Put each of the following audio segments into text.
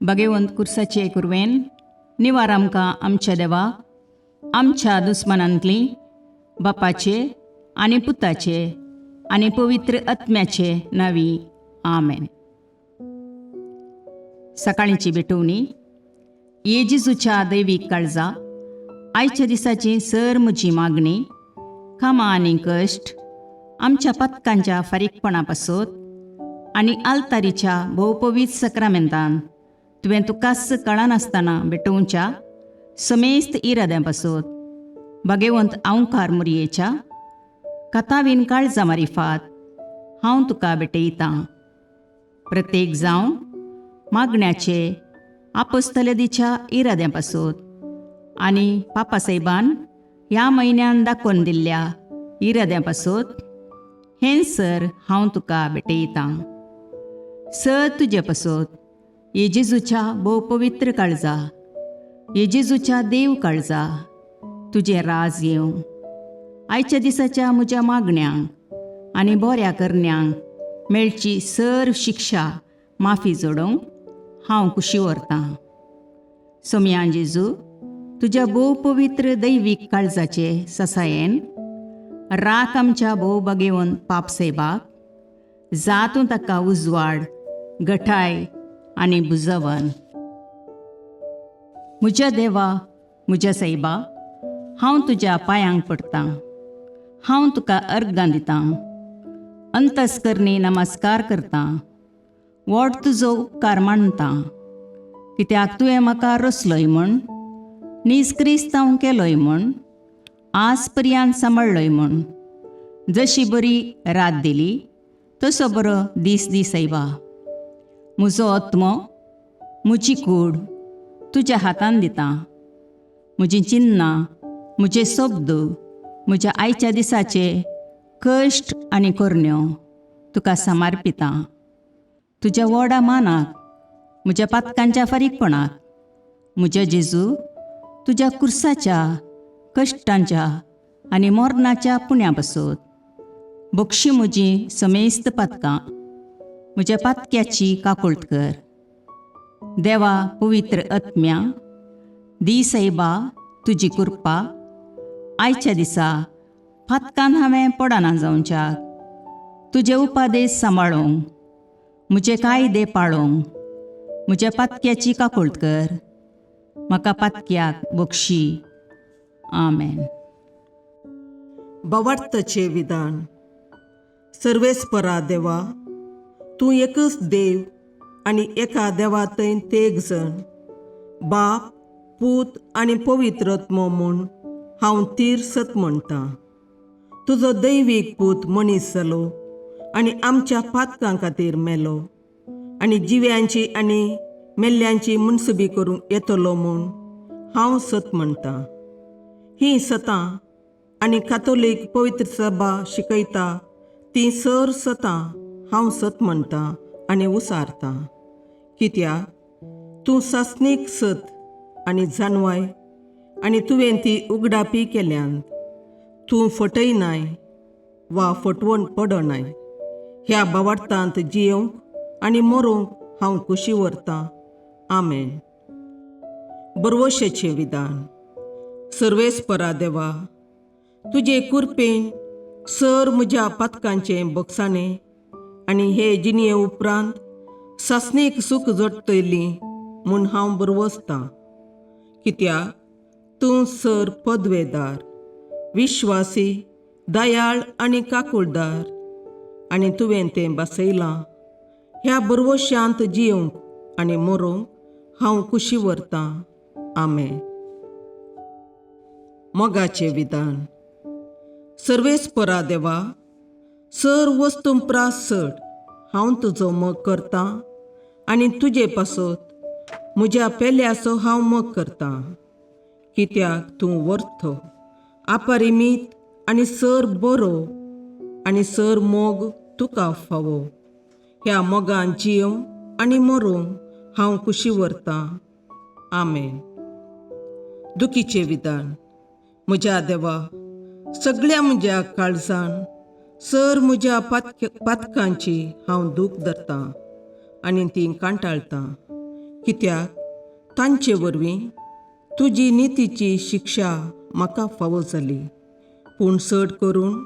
भगवंत कुर्साचे कुरवेन निवार आमकां आमच्या देवा आमच्या दुस्मनांतली बापाचे आनी पुताचे आनी पवित्र आत्म्याचे नावी आमेन. सकाळींची भेटवणी. येजेजूच्या दैवीक काळजा आयच्या दिसाची सर म्हजी मागणी कामां आनी कश्ट आमच्या पथकांच्या फारीकपणा पासत आनी आल्तारीच्या भोवपवीत सक्रामेंतान तुवें तुकास कळनासतना भेटोवच्या समेस्त इराद्यां पासत भगवंत आवकार मुरयेच्या कथावीन काळजा मारिफात हांव तुका भेटयतां. प्रत्येक जावं मागण्याचे आपोस्तलदीच्या इराद्यां पासत आनी पापासाहेबान ह्या म्हयन्यान दाखोवन दिल्ल्या इराद्यां पासत हें सर हांव तुका भेटयतां. सर तुजे पासत येजेजूच्या भोव पवित्र काळजा, येजेजूच्या देव काळजा तुजें राज येवं. आयच्या दिसाच्या म्हज्या मागण्यांक आनी बऱ्या करण्यांक मेळची सर शिक्षा माफी जोडोवंक हांव कुशी व्हरतां. सोम्या जेजू, तुज्या भोव पवित्र दैवीक काळजाचे ससायेन राख आमच्या भोव भगवंत पापसाहेबाक जातूं ताका उजवाड, घटाय आनी बुजवण. म्हज्या देवा, म्हज्या साहिबा, हांव तुज्या पांयांक पडटां. हांव तुका अर्गां दितां. अंतस्करणी नमस्कार करतां. व्हड तुजो उपकार मानतां. कित्याक तुवें म्हाका रचलोय म्हूण, निजक्रिस्तांव केलोय म्हूण, आज पर्यंत सांबाळलोय म्हूण. जशी बरी रात दिली तसो बरो दीस दी साहिबा. म्हजो आत्मो, म्हजी कूड तुज्या हातान दितां. म्हजीं चिन्नां, म्हजे शब्द, म्हज्या आयच्या दिसाचे कश्ट आनी करण्यो तुका समर्पितां. तुज्या व्हडा मानाक, म्हज्या पातकांच्या फारीकपणाक, म्हज्या जेजू तुज्या कुर्साच्या कश्टांच्या आनी मरणाच्या पुण्या पासत बक्षी म्हजीं समेस्त पातकां. म्हज्या पातक्याची काकुळट कर. देवा पवित्र आत्म्या, दी साहिबा तुजी कृपा आयच्या दिसा पातकान हांवें पडना जावच्याक तुजे उपादेश सांबाळूंक, म्हजे कायदे पाळोवंक म्हज्या पातक्याची काकुळट कर. म्हाका पातक्याक बक्षी. आमेन. भावार्थाचे विधान. सर्वेस्परा देवा, तूं एकच देव आनी एका देवातय तेग जण, बाप, पूत आनी पवित्र आत्मो म्हूण हांव तीर सत म्हणटां. तुजो दैवीक पूत मनीस जालो आनी आमच्या पातकां खातीर मेलो आनी जिव्यांची आनी मेल्ल्यांची मुनसुबी करूंक येतलो म्हूण हांव सत म्हणटां. हीं सतां आनी कातोलीक पवित्र सभा शिकयता तीं सर सतां हांव सत म्हणटां आनी उसारतां. कित्याक तूं सासणीक सत आनी जानवाय आनी तुवें ती उगडापी केल्यांत. तूं फटयनाय वा फटवण पडनाय. ह्या भावार्थांत जियोंक आनी मरोवंक हांव कुशी व्हरतां. आमेन. बरवशेचें विधान. सर्वेस्परा देवा, तुजे कृपेन सर म्हज्या पातकांचें बक्षाणें आनी हे जिणये उपरांत सासणेक सूख जोडटलीं म्हूण हांव बरवसतां. कित्याक तूं सर पदवेदार, विश्वासी, दयाळ आनी काकुळदार आनी तुवें तें बसयलां. ह्या बरवश्यांत जियोंक आनी मरोवंक हांव कुशी व्हरतां. आमेन. मोगाचें विधान. सर्वेस्परा देवा, सर वस्तुंपरास चड हांव तुजो मोग करतां आनी तुजे पासत म्हज्या पेल्याचो हांव मोग करतां. कित्याक तूं वर्थ, अपरिमीत आनी सर बरो आनी सर मोग तुका फावो. ह्या मोगान जियोंक आनी मरोवंक हांव कुशी व्हरतां. आमेन. दुखीचें विधान. म्हज्या देवा, सगळ्या म्हज्या काळजान सर म्हज्या पातकांची हांव दूख धरतां आनी तीं कांटाळटां. कित्याक तांचे वरवीं तुजी नितीची शिक्षा म्हाका फावो जाली. पूण चड करून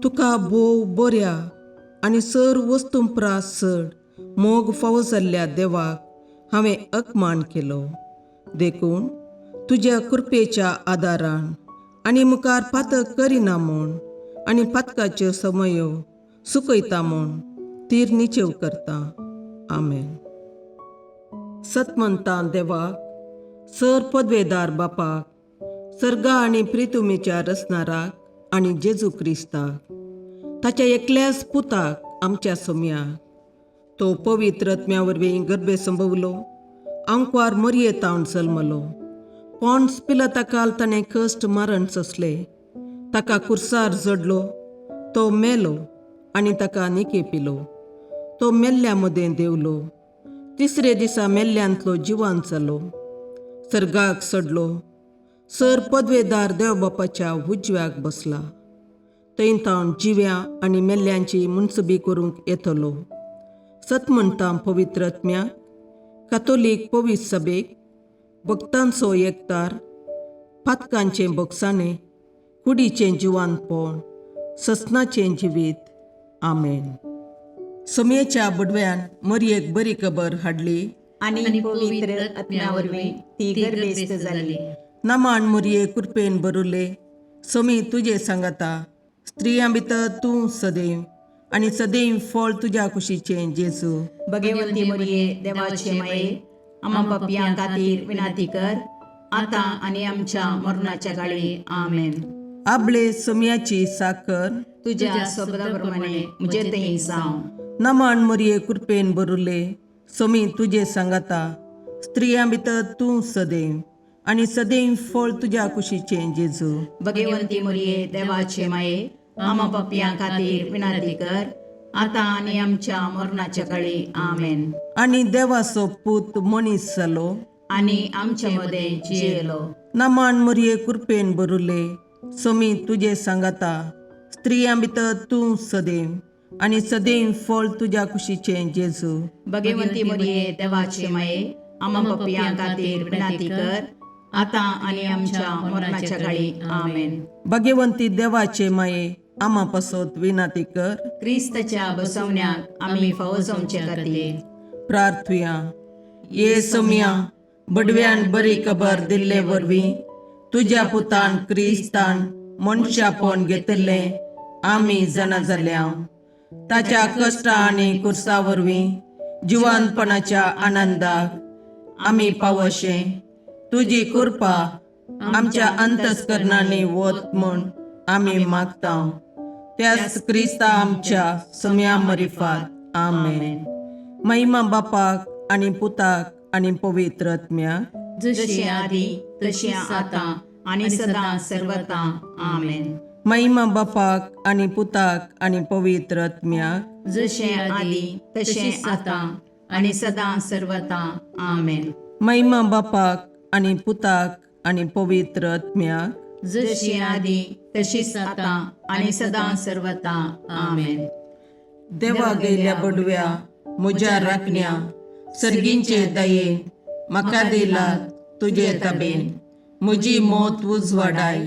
तुका भोव बऱ्या आनी सर वस्तूंपरास चड मोग फावो जाल्ल्या देवाक हांवें अकमान केलो. देखून तुज्या कृपेच्या आदारान आनी मुखार पातक करिना म्हूण आनी पातकाच्यो समयो सुकयता म्हूण तीर निचेव करता. आमेन. सतमंतां देवाक, सर पदवेदार बापाक, सर्गा आनी प्रितुमेच्या रचणाराक आनी जेजू क्रिस्ताक, ताच्या एकल्याच पुताक आमच्या सोम्याक, तो पवित्र आत्म्या वरवीं गर्भे संभवलो, आंकवार मरयेतावन जल्मलो, पोंस पिलाताकाल ताणें कश्ट मरण सोंसले, ताका कुर्सार जडलो, तो मेलो आनी ताका निकेपिलो, तो मेल्ल्या मदें देवलो, तिसरे दिसा मेल्ल्यांतलो जिवांत जालो, सर्गाक चडलो, सर पदवेदार देवबापाच्या उजव्याक बसला, थंय तावन जिव्या आनी मेल्ल्यांची मुनसबी करूंक येतलो. सतमंतां पवित्र आत्म्याक, कातोलीक पवित्र सभेक, भक्तांचो एकतार, पातकांचें भोगसाणें, कुडीचें जिवांतपण, ससनाचें जिवीत. आमेन. समेच्या बडव्यान मरयेक बरी खबर हाडली आनी पवित्र आत्म्या वरवीं ती गर्भेस्त जाली. नामान मरये कृपेन भरुले, समी तुजे सांगाता, स्त्रियां भितर तूं सदैव आनी सदैव फळ तुज्या कुशीचें जेजू. भगवंती मरिये देवाचे माये, आम्हा पापियां खातीर विनाती कर, आतां आनी आमच्या मरणाच्या काळी. आमेन. आपले समियाची साकर तुझ्या शब्दाप्रमाणे म्हजे थंय जावं. नामान मरये कृपेन भरुले, समी तुजे सांगाता, स्त्रियां भितर तूं सदैव आनी सदैव फळ तुज्या कुशीचें जेजू. भगवंती मरिये देवाचे माये, आम्हा पापियां खातीर विनाती कर, आतां आनी आमच्या मरणाच्या काळी. आमेन. आनी देवाचो पूत मनीस जालो आनी आमच्या मदें जियेलो. नामान मरये कृपेन भरुले, समी तुजे सांगाता, स्त्रियां भितर तूं सदैव आनी सदैव फळ तुज्या कुशीचें जेजू. भगवंती मरिये देवाचे माये, आम्हा पापियां खातीर विनाती कर, आतां आनी आमच्या मरणाच्या काळी. आमेन. भगवंती देवाचे माये, आम्हा पासत विनाती कर. क्रिस्ताच्या बसवण्याक आमी फावो जावचे खातीर प्रार्थुया. ये समिया, बडव्यान बरी खबर दिल्ले वरवीं तुज्या पुतान क्रिस्तान मनशापण घेतिल्लें आमी जाणा जाल्या, ताच्या कश्टा आनी कुर्सा वरवीं जिवंतपणाच्या आनंदाक आमी पावशे तुजी कृपा आमच्या अंतस्करणांनी वत म्हूण आमी मागता. त्याच क्रिस्ता आमच्या सम्या मरिफात. आमेन. महिमा बापाक आनी पुताक आनी पवित्र आत्म्याक, जशें आदी तशें आतां आनी सदां सर्वदा. आमेन. महिमा बापाक आनी पुताक आनी पवित्र आत्म्याक, जशें आदी तशें आतां आनी सदां सर्वदा. आमेन. महिमा बापाक आनी पुताक आनी पवित्र आत्म्याक, जशी आदी तशीच आतां आनी सदां सर्वदा. आमेन. देवा गेल्या बडव्या म्हज्या राखण्या, सर्गींचे दयेन म्हाका दिला तुजे ताबेन. म्हजी मोत उजवाडाय,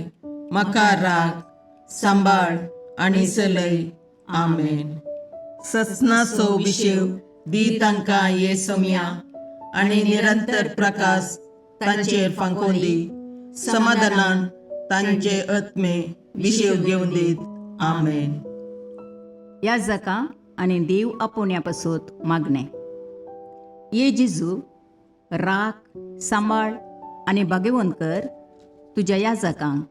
म्हाका राख, सांबाळ आनी चलय. आमेन. ससनाचो विशेव दी तांकां ये समिया, आनी निरंतर प्रकाश तांचेर फांकोन दी. समाधानान तांचे आत्मे विशेव घेवन दीत. आमेन. याजकां आनी देव आपोवण्या पासत मागणें. ये जेजू, राख, सांबाळ आनी भाग्यवंत कर तुज्या याजकांक.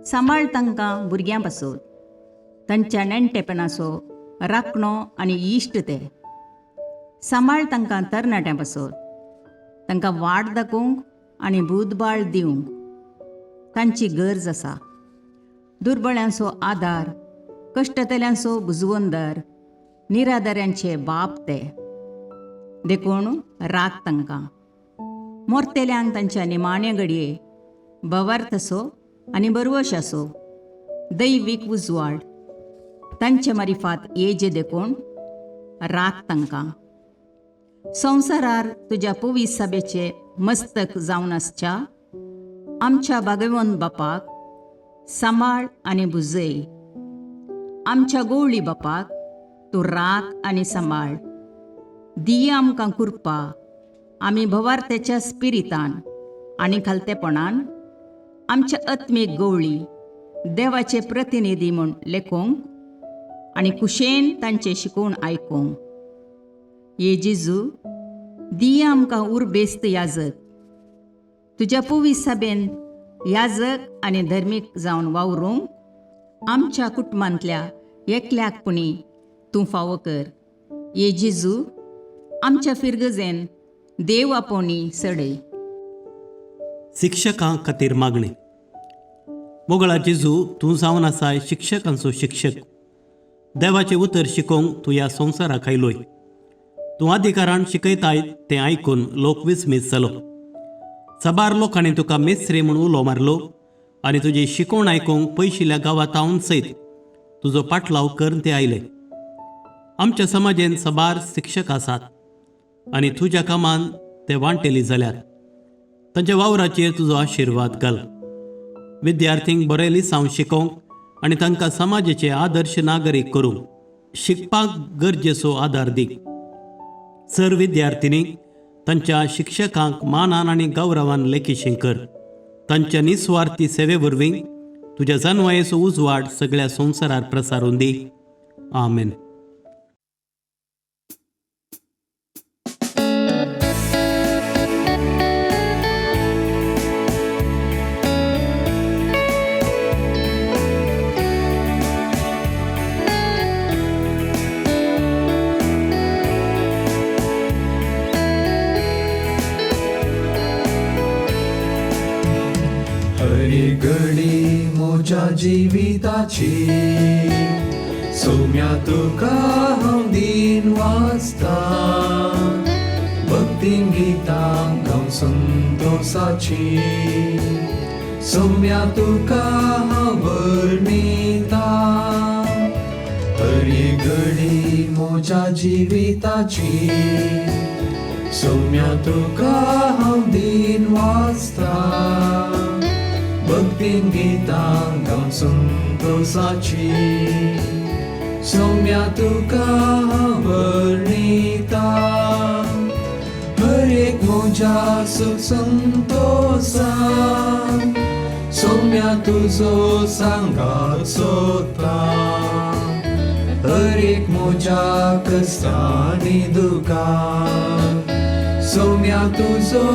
सांबाळ तांकां भुरग्यां पासत, तांच्या नेणटेपणाचो राखणो आनी इश्ट ते. सांबाळ तांकां तरणाट्यां पासत, तांकां वाट दाखोवंक आनी बुधबाळ दिवंक तांची गरज आसा. दुर्बळ्यांचो आदार, कश्टतल्यांचो बुजवंदर, निराधाऱ्यांचे बाप ते. देखून राख तांकां. मोरतेल्यांक तांच्या निमाणे घडये भवार्थसो आनी बरवशाचो दैवीक उजवाड तांचे मारिफात येजे देखून राख तांकां. संवसारार तुज्या पवित्र सभेचे मस्तक जावन आसच्या आमच्या भागवंत बापाक सांबाळ आनी बुजय. आमच्या गवळी बापाक तूं राख आनी सांबाळ. दिया आमकां कुरपा आमी भवार्थ्याच्या स्पिरितान आनी खालतेपणान आमच्या आत्मीक गवळी देवाचे प्रतिनिधी म्हूण लेखोंक आनी कुशेन तांचे शिकोवण आयकूंक. ये जेजू, दिया आमकां उर्बेस्त याजक. तुज्या पवित्र सभेन याजक आनी धर्मीक जावन वावरूंक आमच्या कुटुंबांतल्या एकल्याकपणी तूं फावो कर. ये जेजू, आमच्या फिरगजेन देव आपोवणी सडय. शिक्षकां खातीर मागणी. मोगळा जेजू, तूं जावन आसाय शिक्षकांचो शिक्षक. देवाचें उतर शिकोवंक तूं ह्या संवसाराक आयलोय. तूं अधिकारान शिकयताय तें आयकून लोक विस्मीत जालो. सबार लोकांनी तुका मेस्रे म्हूण उलो मारलो आनी तुजी शिकोवण आयकूंक पयशिल्ल्या गांवांतावन सयत तुजो पाटलाव करून ते आयले. आमच्या समाजेन सबार शिक्षक आसात आनी तुज्या कामान ते वांटेली जाल्यात. तांच्या वावराचेर तुजो आशिर्वाद घाल. विद्यार्थींक बरे लिसांव शिकोवंक आनी तांकां समाजाचे आदर्श नागरीक करूंक शिकपाक गरजेचो आदार दी. सर विद्यार्थिनींक तांच्या शिक्षकांक मानान आनी गौरवान लेखीशीं कर. तांच्या निस्वार्थी सेवे वरवीं तुज्या जानवायेचो उजवाड सगळ्या संवसारार प्रसारून दी. आमेन. हरी घडी म्हज्या जिविताची सौम्या तुका हांव दिन वाचता. भक्तीन गितां गावन संतोषाची सौम्या तुका हांव वर्णिता. हरी घडी म्हज्या जिविताची सौम्या तुका हांव दिन वाचता. भक्तीन गितां गावन संतोषाची सौम्या तुका हांव वर्णिता. हर एक म्हज्या सुख संतोषान सौम्या तुजो सांगात सोदता. हर एक म्हज्या कश्टांनी दुखान सौम्या तुजो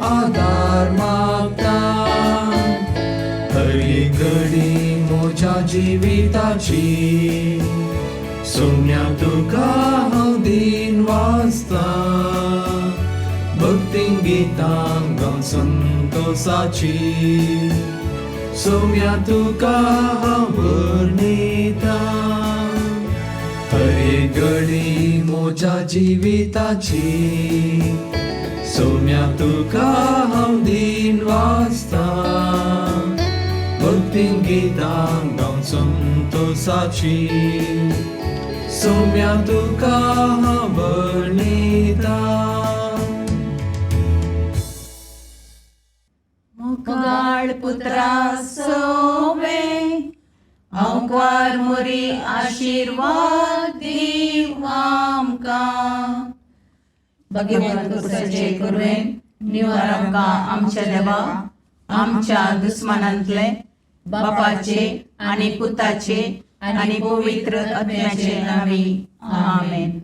आदार मागता. हरी घडी म्हज्या जिविताची सौम्या तुका हांव दिन वाचता. भक्तीन गितां गावन संतोषाची सौम्या तुका हांव वर्णिता. हरी घडी म्हज्या जिविताची सौम्या तुका हांव दिन वाचता. भक्तीन गितां गावन संतोषाची सौम्या तुका हांव वर्णिता. मुगाळ पुत्रा सोवे अवकार मोरी आशीर्वाद दीव आमकां. भगवंत पुत्रचे करुणेन निवार आमकां आमच्या देवा आमच्या दुस्मानांतले बापाचे आनी पुताचे आनी पवित्र आत्म्याचे नांवी. आमेन.